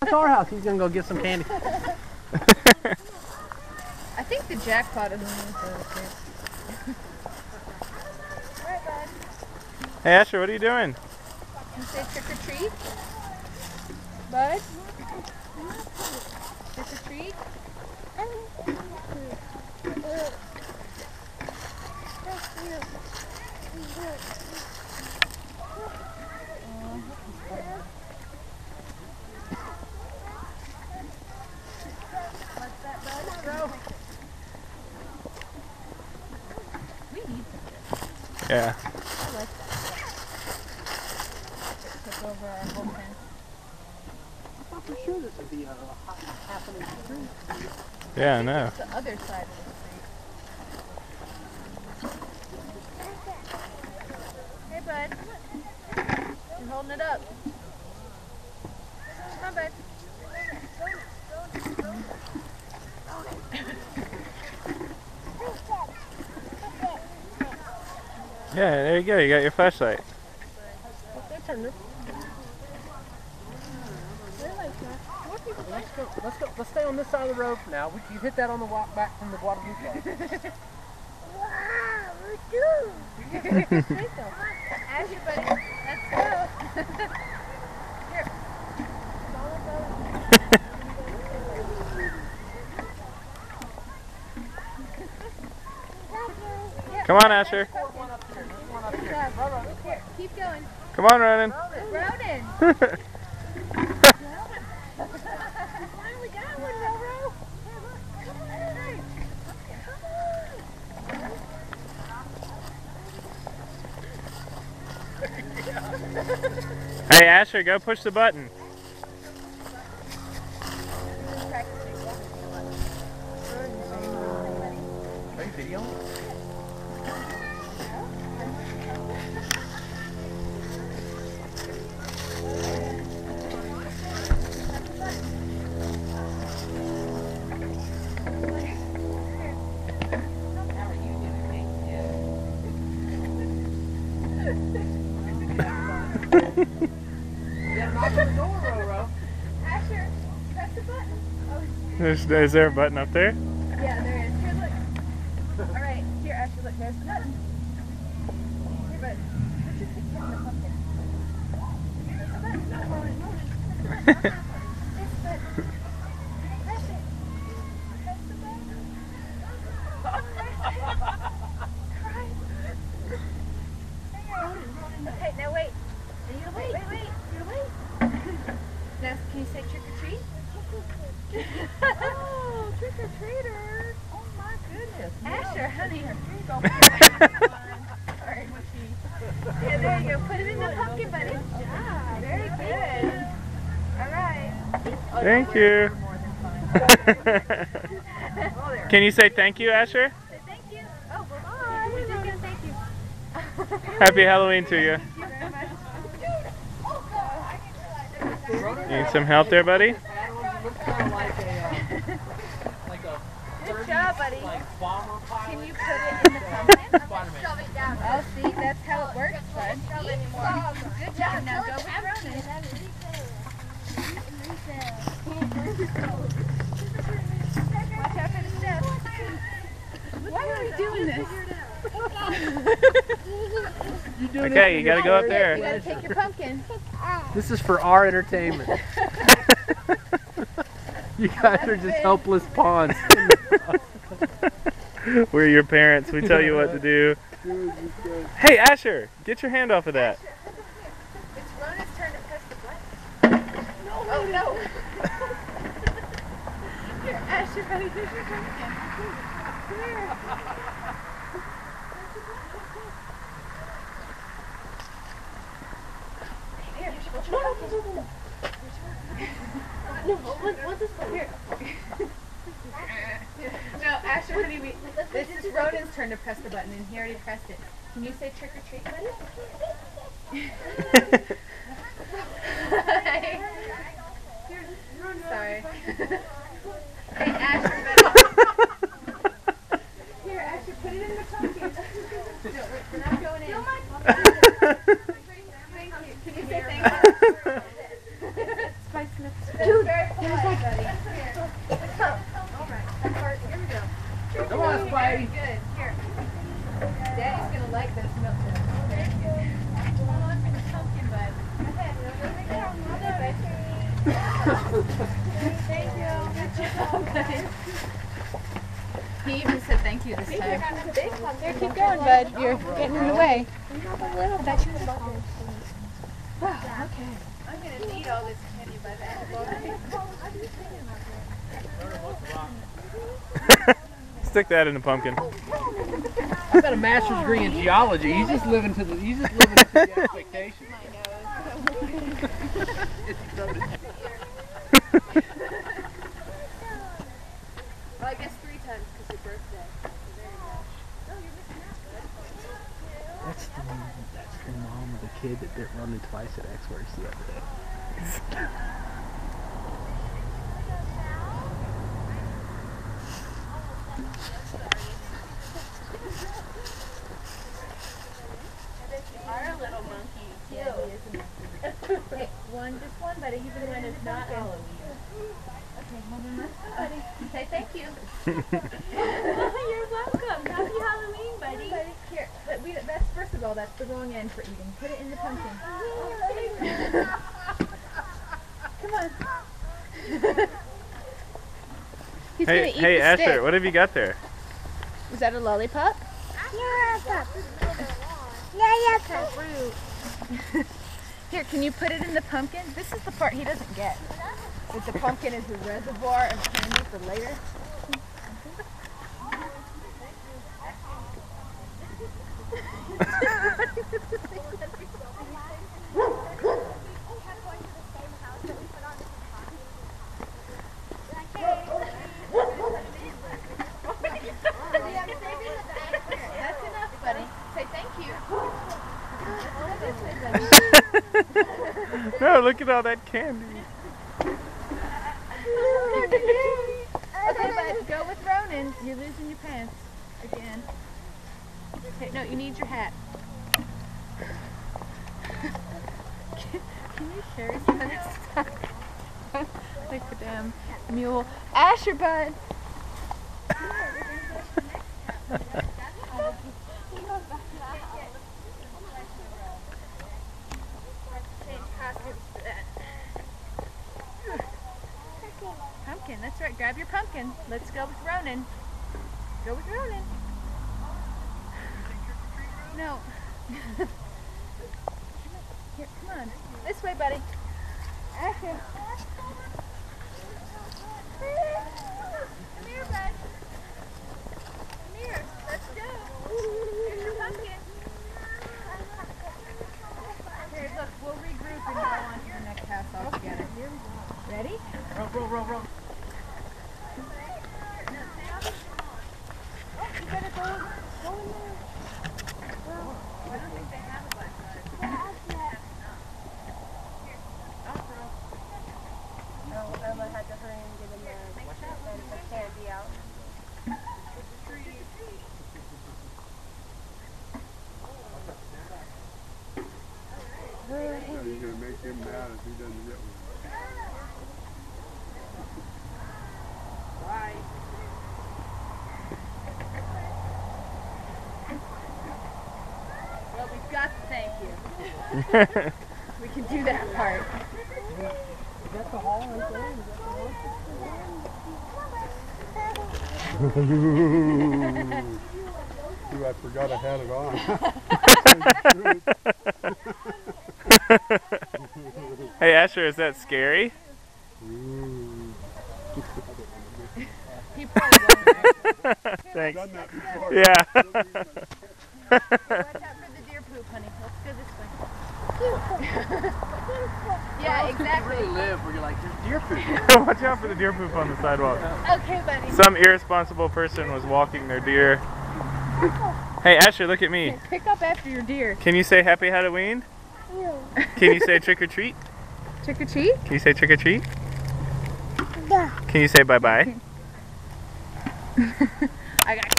That's our house. He's gonna go get some candy. I think the jackpot is in this. Alright, bud. Hey Asher, what are you doing? Can you say trick or treat? Bud? Trick or treat? What's that, bud? We need some. Yeah. I like that. Took over our whole pen. I thought for sure this would be a happening street. Yeah, I know. It's the other side of the street. Hey, bud. You're holding it up. Come on, bud. Yeah, there you go. You got your flashlight. Let's stay on this side of the road for now. You hit that on the walk back from the Guadalupe. Wow, we're doomed. Asher, buddy. Let's go. Here. Come on, Asher. Good job. Here, keep going. Come on, Ronan. Ronan. Finally got one, Roro. Come on. Hey Asher, go push the button. Are you videoing? Asher, press the button. Oh, Is there a button up there? yeah, there is. Here, look. All right, here, Asher, look. There's the button. Here, bud. Put your picture in the pumpkin. There's the button. This button. Press it. Press the button. Okay, now wait. You wait. You wait. Now, can you say trick or treat? Oh, trick or treater. Oh my goodness. Asher, honey. Here you go. Sorry, mushy. Yeah, there you go. Put him in the pumpkin, buddy. Good job. Very good. All right. Thank you. Can you say thank you, Asher? Say thank you. Oh, bye. We're just gonna thank you. Happy Halloween to you. Thank you very much. Need some help there, buddy? Looks kind of like a Good job, buddy. bomber Can you put it in the pumpkin? Spider-Man. Oh, see, that's how it works, bud. Good job. Now go with Ronan. Watch out for the steps. Why are we doing this? Okay, you gotta go up You there. gotta take your pumpkin. This is for our entertainment. You guys are just helpless pawns. We're your parents. We tell you what to do. Hey, Asher, get your hand off of that. It's Ronan's turn to press the button. Oh, no. Here, Asher, buddy, here's your pumpkin. Here. No, Asher, honey, this is Ronan's turn to press the button, and he already pressed it. Can you say trick or treat, buddy? Sorry. Hey, Asher, buddy. Here, Asher, put it in the pumpkin. No, we're not going in. Thank you. Can you say thank you? Spice Smith. Dude, very polite, buddy. Alright, here we go. Come on, Very Spidey. good. Here. Daddy's gonna like this milk. Very good. Hold on for the pumpkin, bud. Go ahead. Thank you. Good job, buddy. He even said thank you this time. Here, keep going, bud. You're getting in the way. Okay. I'm gonna need all this candy by the end of the day. Stick that in the pumpkin. I've got a master's degree in geology. He's just living to the expectation. Well, I guess 3 times because your birthday. That's the mom of the kid that did running twice at X-Works the other day. Our little monkey too. Hey, just one, buddy. Even when it's not Halloween. Okay, hold on, buddy. Say thank you. You're welcome. Happy Halloween, buddy. Here, that's first of all, that's the wrong end for eating. Put it in the pumpkin. Come on. He's gonna eat Hey, the Asher, stick. what have you got there? Was that a lollipop? Here, can you put it in the pumpkin? This is the part he doesn't get. That the pumpkin is a reservoir of candy for later. That's enough, buddy. Say thank you. No, look at all that candy. Okay, bud, go with Ronan. You're losing your pants again. Okay, no, you need your hat. Can you share some of this stuff? Like the damn mule. Asher, bud. Pumpkin, that's right. Grab your pumpkin. Let's go with Ronan. Go with Ronan. No. Here, come on. This way, buddy. Asher. Come here, bud. Come here. Let's go. Here's your pumpkin. Here, look. We'll regroup and go on to the next house all together. Here we go. Ready? Roll. You're going to make him mad if he doesn't get one. Well, we've got to thank you. We can do that part. Is that the hall right there? Is that the hall? Ooh, I forgot I had it on. Hey, Asher, is that scary? Ooh. He probably won't. Thanks. Done that before. Yeah. Watch out for the deer poop, honey. Let's go this way. Yeah, You exactly. really live where you're like, there's deer food. Watch out for the deer poop on the sidewalk. Okay, buddy. Some irresponsible person was walking their deer. Hey, Asher, look at me. Pick up after your deer. Can you say Happy Halloween? Can you say trick or treat? Trick or treat? Can you say trick or treat? Can you say bye-bye? I got